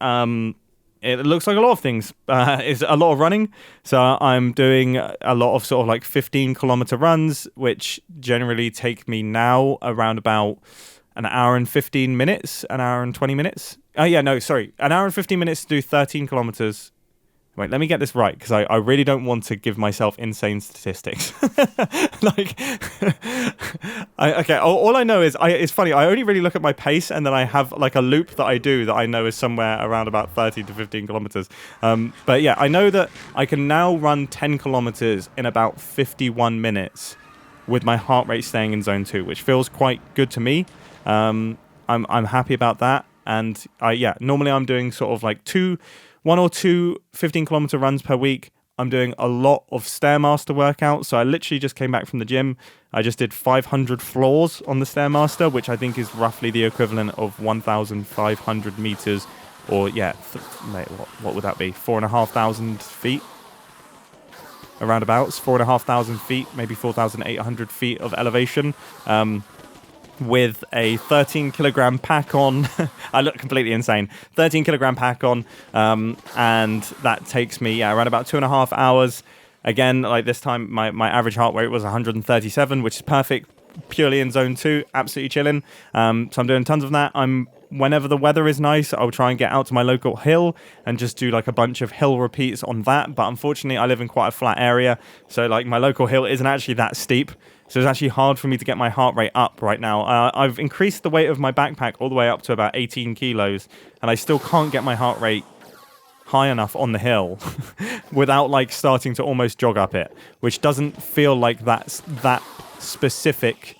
It looks like a lot of things. It's a lot of running. So I'm doing a lot of sort of 15-kilometer runs, which generally take me now around about an hour and 15 minutes, an hour and 20 minutes. An hour and 15 minutes to do 13 kilometers. Wait, let me get this right, because I really don't want to give myself insane statistics. All I know is, it's funny, I only really look at my pace, and then I have a loop that I do that I know is somewhere around about 30 to 15 kilometers. But yeah, I know that I can now run 10 kilometers in about 51 minutes with my heart rate staying in zone 2, which feels quite good to me. I'm happy about that. And normally I'm doing sort of 1 or 2 15-kilometer runs per week. I'm doing a lot of Stairmaster workouts. So I literally just came back from the gym. I just did 500 floors on the Stairmaster, which I think is roughly the equivalent of 1,500 meters. Or, what would that be? 4,500 feet? Aroundabouts. 4,500 feet, maybe 4,800 feet of elevation. With a 13-kilogram pack on. I look completely insane. 13-kilogram pack on, and that takes me around about 2.5 hours. Again, this time, my average heart rate was 137, which is perfect, purely in zone 2, absolutely chilling. So I'm doing tons of that. Whenever the weather is nice, I'll try and get out to my local hill and just do a bunch of hill repeats on that. But unfortunately, I live in quite a flat area, so my local hill isn't actually that steep. So it's actually hard for me to get my heart rate up right now. I've increased the weight of my backpack all the way up to about 18 kilos, and I still can't get my heart rate high enough on the hill without like starting to almost jog up it, which doesn't feel like that's that specific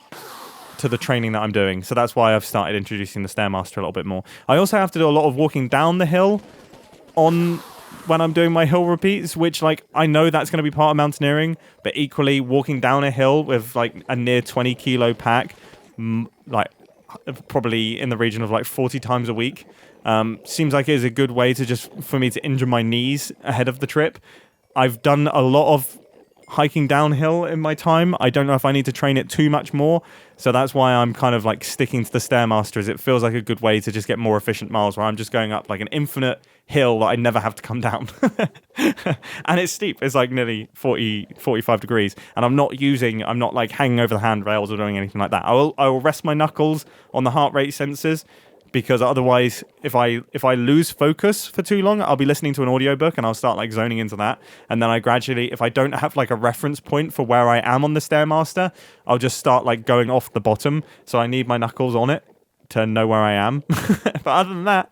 to the training that I'm doing. So that's why I've started introducing the Stairmaster a little bit more. I also have to do a lot of walking down the hill when I'm doing my hill repeats, which like I know that's going to be part of mountaineering, but equally walking down a hill with like a near 20 kilo pack, like probably in the region of like 40 times a week, seems like it is a good way to just for me to injure my knees ahead of the trip. I've done a lot of hiking downhill in my time. I don't know if I need to train it too much more, so that's why I'm kind of like sticking to the Stairmaster, as it feels like a good way to just get more efficient miles, where I'm just going up like an infinite hill that I never have to come down. And it's steep. It's like nearly 45 degrees, and I'm not like hanging over the handrails or doing anything like that. I will rest my knuckles on the heart rate sensors, because otherwise if I lose focus for too long, I'll be listening to an audiobook and I'll start like zoning into that, and then I gradually, if I don't have like a reference point for where I am on the Stairmaster, I'll just start like going off the bottom. So I need my knuckles on it to know where I am. But other than that,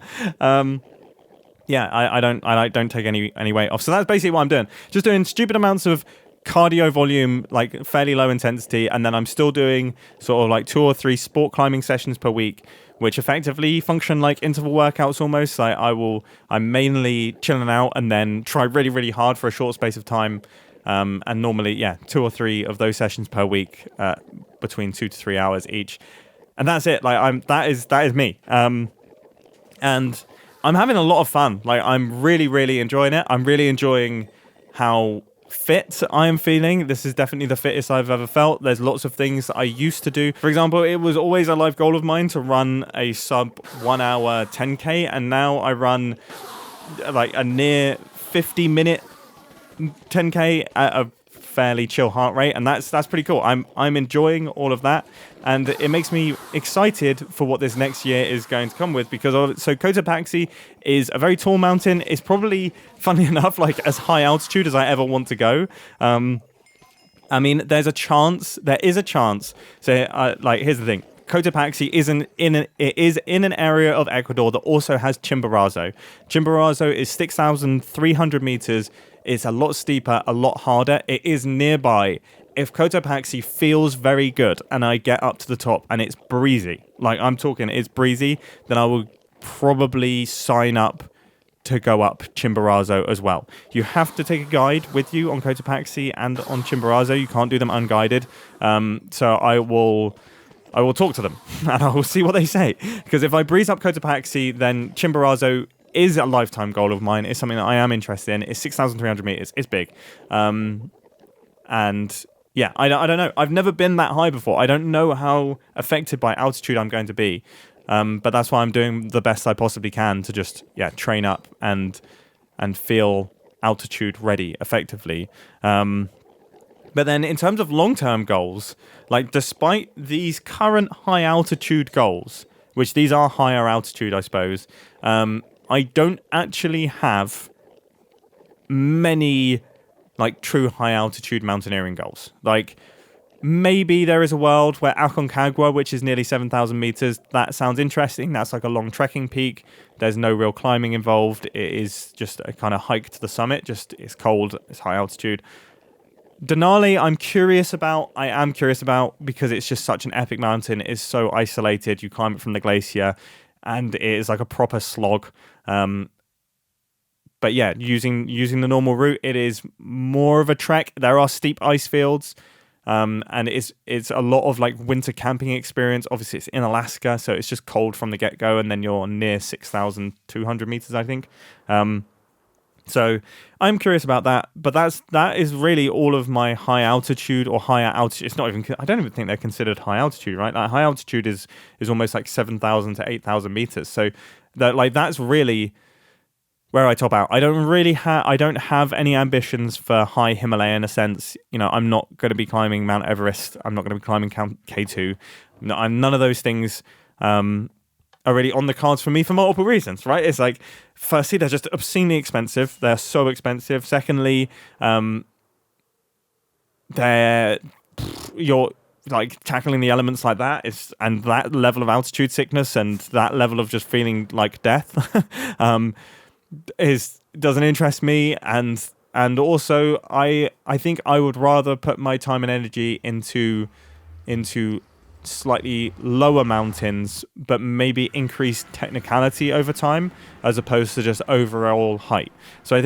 yeah, I don't take any weight off. So that's basically what I'm doing. Just doing stupid amounts of cardio volume, like fairly low intensity, and then I'm still doing sort of like 2 or 3 sport climbing sessions per week, which effectively function like interval workouts almost. Like I'm mainly chilling out and then try really, really hard for a short space of time. And normally, 2 or 3 of those sessions per week, between 2 to 3 hours each. And that's it. Like that is me. And I'm having a lot of fun. Like I'm really, really enjoying it. I'm really enjoying how fit I am feeling. This is definitely the fittest I've ever felt. There's lots of things that I used to do. For example, it was always a life goal of mine to run a sub 1 hour 10k, and now I run like a near 50-minute 10k at a fairly chill heart rate, and that's pretty cool. I'm enjoying all of that, and it makes me excited for what this next year is going to come with, because so Cotopaxi is a very tall mountain. It's probably, funnily enough, like as high altitude as I ever want to go. I mean, there is a chance. So, like, here's the thing. Cotopaxi is in an area of Ecuador that also has Chimborazo. Chimborazo is 6,300 meters. It's a lot steeper, a lot harder. It is nearby. If Cotopaxi feels very good and I get up to the top and it's breezy, like I'm talking, it's breezy, then I will probably sign up to go up Chimborazo as well. You have to take a guide with you on Cotopaxi and on Chimborazo. You can't do them unguided. So I will talk to them and I will see what they say. Because if I breeze up Cotopaxi, then Chimborazo is a lifetime goal of mine. It's something that I am interested in. It's 6,300 meters. It's big. And yeah, I don't know. I've never been that high before. I don't know how affected by altitude I'm going to be. But that's why I'm doing the best I possibly can to just, train up and feel altitude ready effectively. But then in terms of long-term goals, like despite these current high altitude goals, which these are higher altitude, I suppose, I don't actually have many like true high altitude mountaineering goals. Like maybe there is a world where Aconcagua, which is nearly 7,000 meters, that sounds interesting. That's like a long trekking peak. There's no real climbing involved. It is just a kind of hike to the summit. Just it's cold, it's high altitude. Denali, I am curious about because it's just such an epic mountain. It's so isolated. You climb it from the glacier, and it is like a proper slog. But yeah, using the normal route, it is more of a trek. There are steep ice fields, and it's a lot of like winter camping experience. Obviously, it's in Alaska, so it's just cold from the get-go, and then you're near 6,200 meters, I think. So I'm curious about that, but that is really all of my high altitude or higher altitude. It's not even, I don't even think they're considered high altitude, right? Like high altitude is almost like 7,000 to 8,000 meters. So that's really where I top out. I don't have any ambitions for high Himalayan ascents. You know, I'm not going to be climbing Mount Everest. I'm not going to be climbing K2. None of those things are really on the cards for me for multiple reasons, right? It's like, firstly, they're just obscenely expensive. They're so expensive. Secondly, like tackling the elements like that is, and that level of altitude sickness and that level of just feeling like death doesn't interest me. And also I think I would rather put my time and energy into slightly lower mountains, but maybe increased technicality over time, as opposed to just overall height. So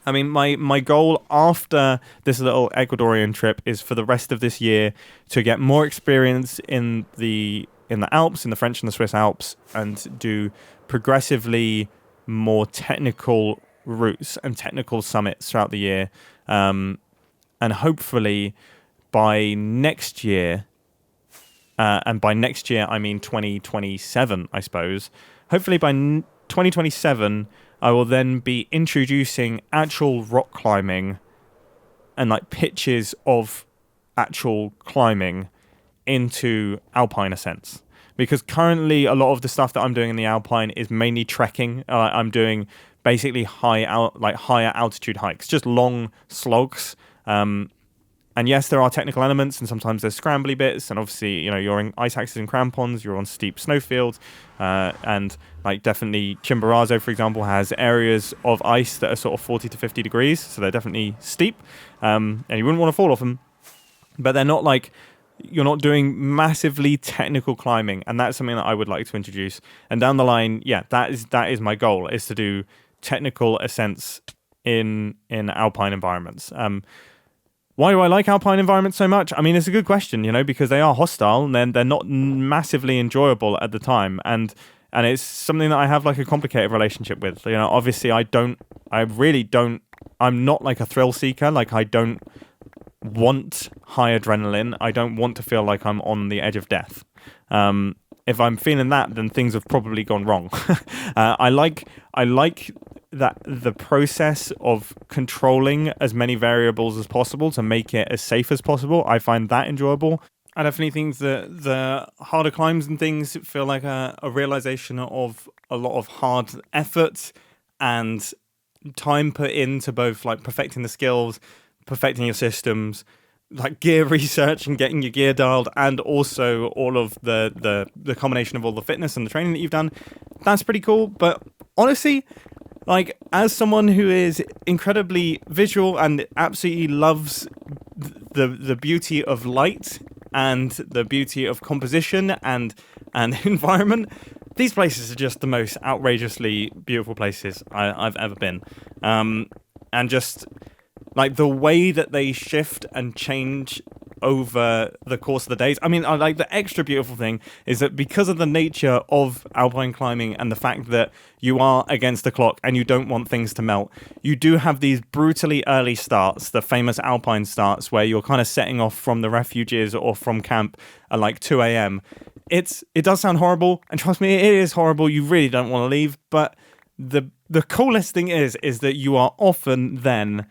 I mean, my goal after this little Ecuadorian trip is for the rest of this year to get more experience in the Alps, in the French and the Swiss Alps, and do progressively more technical routes and technical summits throughout the year. And hopefully by next year, and by next year I mean 2027, I suppose. Hopefully by 2027, I will then be introducing actual rock climbing and like pitches of actual climbing into Alpine ascents. Because currently a lot of the stuff that I'm doing in the Alpine is mainly trekking. I'm doing basically higher altitude hikes, just long slogs. And yes, there are technical elements, and sometimes there's scrambly bits, and obviously, you know, you're in ice axes and crampons, you're on steep snowfields, and like definitely Chimborazo, for example, has areas of ice that are sort of 40 to 50 degrees, so they're definitely steep, and you wouldn't want to fall off them, but they're not like, you're not doing massively technical climbing, and that's something that I would like to introduce. And down the line, yeah, that is my goal, is to do technical ascents in Alpine environments. Why do I like Alpine environments so much? I mean, it's a good question, you know, because they are hostile and they're not massively enjoyable at the time. And it's something that I have like a complicated relationship with. You know, obviously I'm not like a thrill seeker. Like, I don't want high adrenaline. I don't want to feel like I'm on the edge of death. If I'm feeling that, then things have probably gone wrong. I like that the process of controlling as many variables as possible to make it as safe as possible. I find that enjoyable. I definitely think that the harder climbs and things feel like a realization of a lot of hard effort and time put into both like perfecting the skills, perfecting your systems, like gear research and getting your gear dialed, and also all of the combination of all the fitness and the training that you've done. That's pretty cool. But honestly, like, as someone who is incredibly visual and absolutely loves the beauty of light and the beauty of composition and environment, these places are just the most outrageously beautiful places I've ever been. And just like the way that they shift and change over the course of the days. I mean, like, the extra beautiful thing is that because of the nature of Alpine climbing and the fact that you are against the clock and you don't want things to melt, you do have these brutally early starts, the famous Alpine starts, where you're kind of setting off from the refuges or from camp at like 2 a.m. It does sound horrible, and trust me, it is horrible. You really don't want to leave, but the coolest thing is that you are often then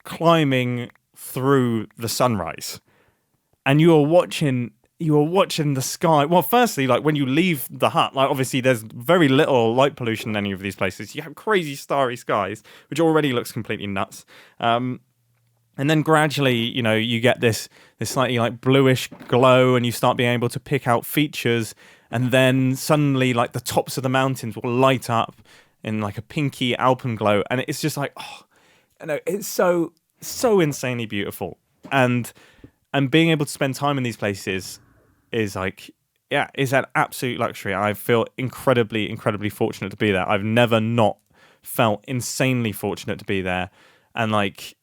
climbing through the sunrise. And you are watching the sky. Well, firstly, like, when you leave the hut, like, obviously there's very little light pollution in any of these places. You have crazy starry skies, which already looks completely nuts. And then gradually, you know, you get this slightly like bluish glow, and you start being able to pick out features. And then suddenly, like, the tops of the mountains will light up in like a pinky alpen glow, and it's just like, oh, you know, it's so insanely beautiful. And being able to spend time in these places is like, yeah, is an absolute luxury. I feel incredibly, incredibly fortunate to be there. I've never not felt insanely fortunate to be there. And like,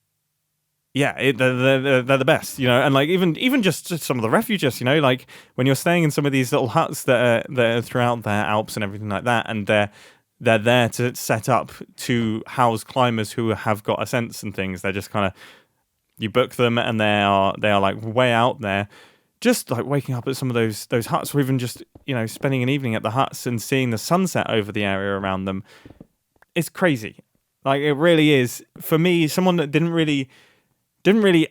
yeah, they're the best, you know. And like, even just some of the refuges, you know, like when you're staying in some of these little huts that are throughout the Alps and everything like that, and they're there to set up to house climbers who have got ascents and things. They're just kind of, you book them, and they are like way out there, just like waking up at some of those huts, or even just, you know, spending an evening at the huts and seeing the sunset over the area around them. It's crazy. Like, it really is. For me, someone that didn't really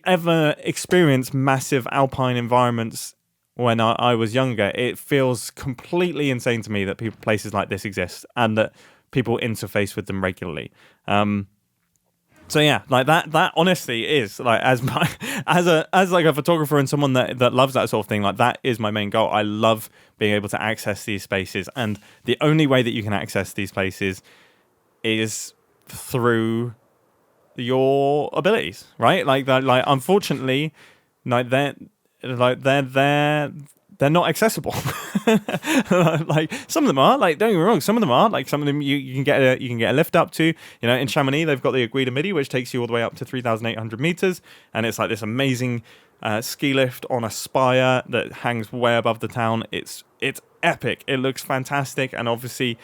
ever experience massive Alpine environments when I was younger, it feels completely insane to me that places like this exist and that people interface with them regularly. So yeah, like that honestly is like as my as like a photographer and someone that loves that sort of thing, like that is my main goal. I love being able to access these spaces, and the only way that you can access these places is through your abilities, right? Like that, like unfortunately, like they're not accessible. Like some of them are. Like don't get me wrong, some of them are. Like some of them you can get a lift up to. You know, in Chamonix they've got the Aguida Midi, which takes you all the way up to 3,800 meters, and it's like this amazing ski lift on a spire that hangs way above the town. It's epic. It looks fantastic, and obviously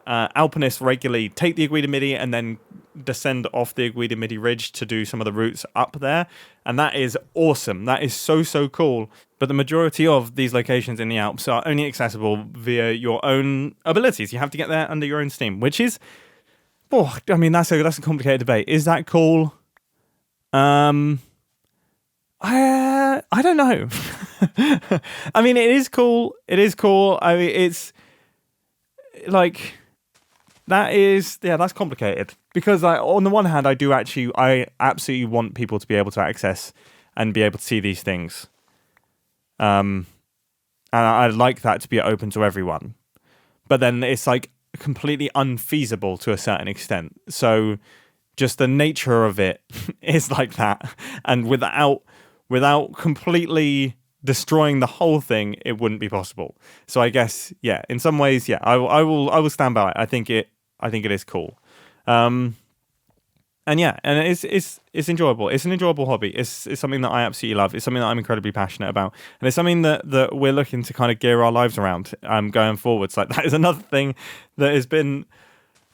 alpinists regularly take the Aguida Midi and then descend off the Aguida Midi ridge to do some of the routes up there, and that is awesome. That is so cool. But the majority of these locations in the Alps are only accessible via your own abilities. You have to get there under your own steam, which is, I mean, that's a complicated debate. Is that cool? I don't know. I mean, it is cool. It is cool. I mean, it's like that's complicated because on the one hand, I absolutely want people to be able to access and be able to see these things. And I'd like that to be open to everyone. But then it's like completely unfeasible to a certain extent. So just the nature of it is like that. And without completely destroying the whole thing, it wouldn't be possible. So I guess, yeah, in some ways, yeah, I will stand by it. I think it is cool. And yeah, and it's enjoyable. It's an enjoyable hobby. It's something that I absolutely love. It's something that I'm incredibly passionate about, and it's something that we're looking to kind of gear our lives around going forwards. Like that is another thing that has been.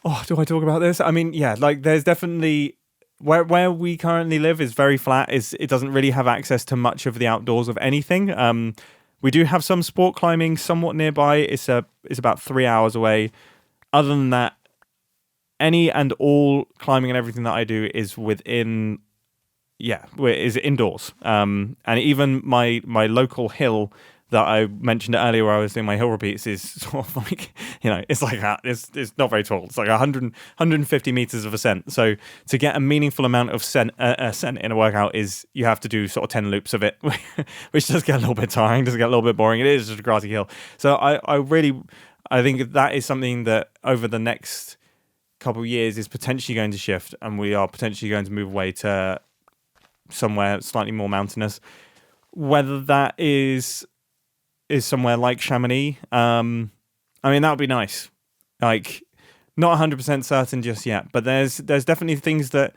Oh, do I talk about this? I mean, yeah, like there's definitely where we currently live is very flat. It doesn't really have access to much of the outdoors of anything. We do have some sport climbing somewhat nearby. It's about 3 hours away. Other than that, any and all climbing and everything that I do is is indoors. And even my local hill that I mentioned earlier where I was doing my hill repeats is sort of like, you know, it's like that. It's not very tall. It's like 150 meters of ascent. So to get a meaningful amount of ascent in a workout is you have to do sort of 10 loops of it, which does get a little bit tiring, does get a little bit boring. It is just a grassy hill. So I think that is something that over the next couple of years is potentially going to shift, and we are potentially going to move away to somewhere slightly more mountainous. Whether that is somewhere like Chamonix, I mean that would be nice. Like not 100% certain just yet, but there's definitely things that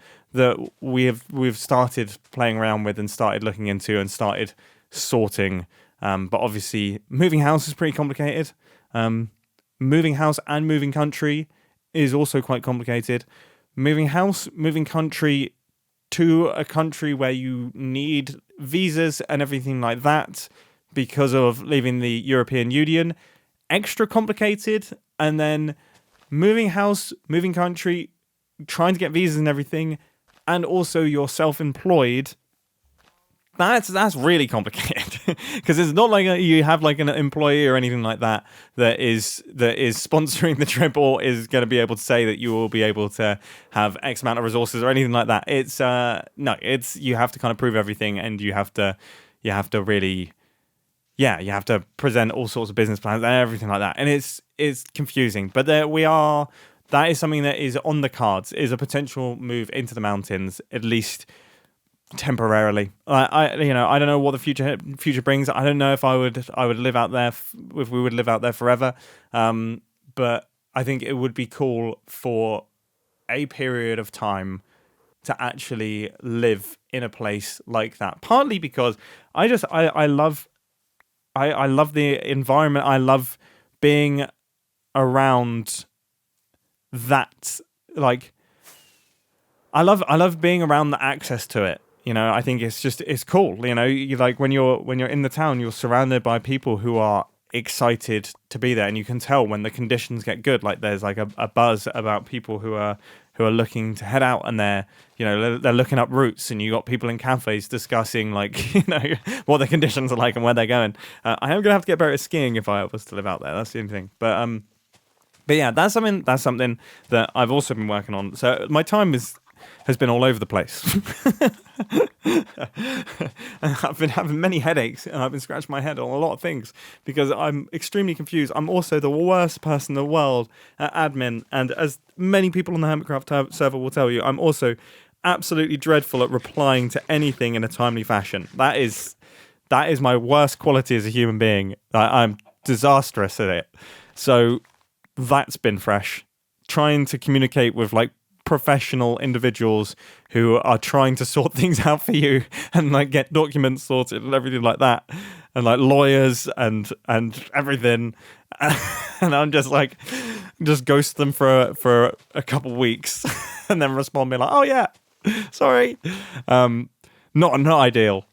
we've started playing around with and started looking into and started sorting. But obviously, moving house is pretty complicated. Moving house and moving country is also quite complicated. Moving house, moving country to a country where you need visas and everything like that because of leaving the European Union, extra complicated. And then moving house, moving country, trying to get visas and everything, and also you're self-employed. That's really complicated because it's not like you have like an employee or anything like that is sponsoring the trip or is going to be able to say that you will be able to have X amount of resources or anything like that. It's you have to kind of prove everything, and you have to really, yeah, you have to present all sorts of business plans and everything like that, and it's confusing. But that is something that is on the cards, is a potential move into the mountains, at least temporarily. I don't know what the future brings. I don't know if I would live out there, if we would live out there forever. But I think it would be cool for a period of time to actually live in a place like that. Partly because I love the environment. I love being around that. Like, I love being around the access to it. You know, I think it's cool. You know, you like when you're in the town, you're surrounded by people who are excited to be there, and you can tell when the conditions get good. Like there's like a buzz about people who are looking to head out, and they're looking up routes, and you got people in cafes discussing like what the conditions are like and where they're going. I am gonna have to get better at skiing if I was to live out there. That's the only thing. But yeah, that's something that I've also been working on. So my time is has been all over the place. I've been having many headaches, and I've been scratching my head on a lot of things because I'm extremely confused. I'm also the worst person in the world at admin, and as many people on the Hermitcraft server will tell you, I'm also absolutely dreadful at replying to anything in a timely fashion. That is my worst quality as a human being. I'm disastrous at it. So that's been fresh. Trying to communicate with like professional individuals who are trying to sort things out for you and like get documents sorted and everything like that, and like lawyers and everything. And I'm just like, ghost them for a couple weeks and then respond being like, oh yeah, sorry. Not ideal.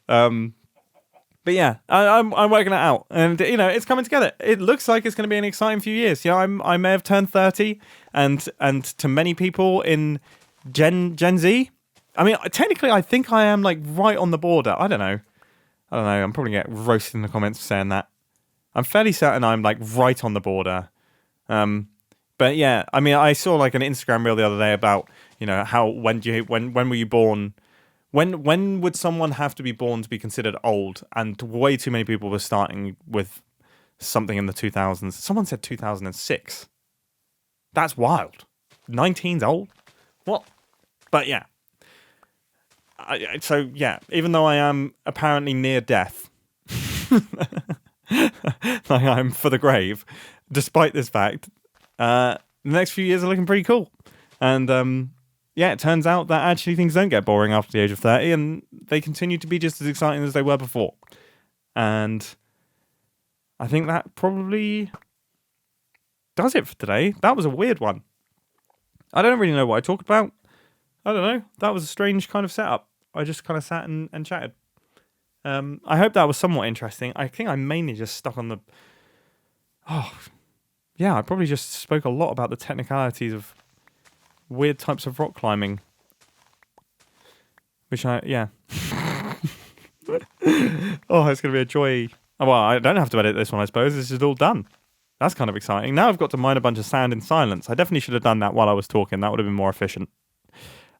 But yeah, I'm working it out, and you know, it's coming together. It looks like it's going to be an exciting few years. Yeah, I may have turned 30, and to many people in Gen Z, I mean, technically, I think I am like right on the border. I don't know. I'm probably going to get roasted in the comments for saying that. I'm fairly certain I'm like right on the border. But yeah, I mean, I saw like an Instagram reel the other day about, you know, how when were you born? When would someone have to be born to be considered old? And way too many people were starting with something in the 2000s. Someone said 2006. That's wild. 19's old? What? But yeah. So yeah, even though I am apparently near death, like I'm for the grave, despite this fact, the next few years are looking pretty cool. And yeah, it turns out that actually things don't get boring after the age of 30, and they continue to be just as exciting as they were before. And I think that probably does it for today. That was a weird one. I don't really know what I talked about. I don't know. That was a strange kind of setup. I just kind of sat and chatted. I hope that was somewhat interesting. I think I mainly just stuck on the... yeah, I probably just spoke a lot about the technicalities of weird types of rock climbing. Yeah. Oh, it's going to be a joy. Well, I don't have to edit this one, I suppose. This is all done. That's kind of exciting. Now I've got to mine a bunch of sand in silence. I definitely should have done that while I was talking. That would have been more efficient.